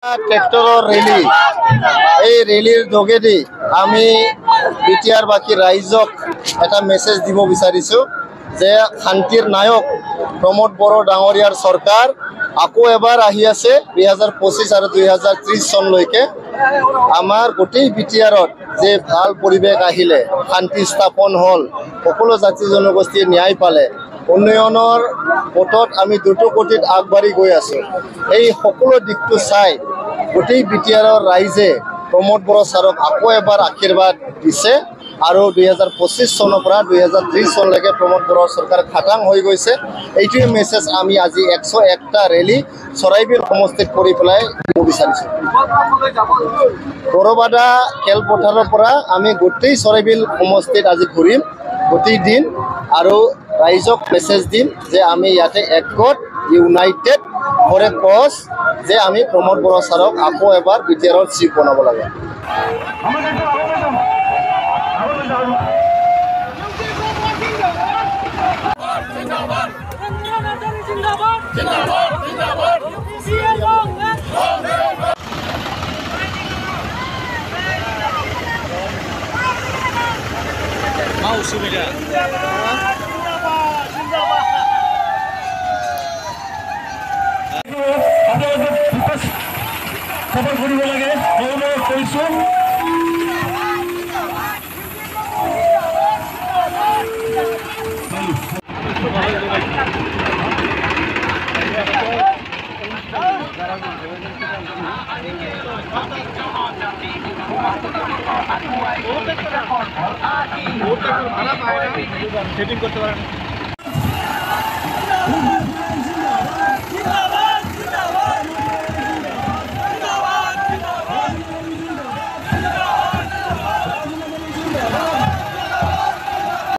ট্ৰেক্টৰৰ ৰেলী এই ৰেলীৰ যোগেদি আমি বিটিআৰবাসী ৰাইজক এটা মেছেজ দিব বিচাৰিছোঁ যে শান্তিৰ নায়ক প্ৰমোদ বড়ো ডাঙৰীয়াৰ চৰকাৰ আকৌ এবাৰ আহি আছে 2025 আৰু 2030 চনলৈকে আমাৰ গোটেই বিটিআৰত যে ভাল পৰিৱেশ আহিলে শান্তি স্থাপন হ'ল সকলো জাতি জনগোষ্ঠীয়ে ন্যায় পালে উন্নয়নৰ পথত আমি দ্ৰুতগতিত আগবাঢ়ি গৈ আছোঁ এই সকলো দিশটো চাই গোটেই বিটিআৰৰ ৰাইজে প্ৰমোদ বড়ো ছাৰক আকৌ এবাৰ আশীৰ্বাদ দিছে আৰু 2025 চনৰ পৰা 2030 চনলৈকে প্ৰমোদ বড়ো চৰকাৰ খাটাং হৈ গৈছে এইটোৱে মেছেজ আমি আজি 101টা ৰেলী চৰাইবিল সমষ্টিত কৰি পেলাই দিব বিচাৰিছোঁ বড়োবাদা খেলপথাৰৰ পৰা আমি গোটেই চৰাইবিল সমষ্টিত আজি ঘূৰিম গোটেই দিন আৰু ৰাইজক মেছেজ দিম যে আমি ইয়াতে একগোট ইউনাইটেড ফৰ এ কজ যে আমি প্ৰমোদ বড়ো ছাৰক আকৌ এবাৰ বিটিআৰৰ চিফ বনাব লাগে খবৰ কৰিব লাগে মই কৈছোঁ সেটিং কৰতে পাৰেন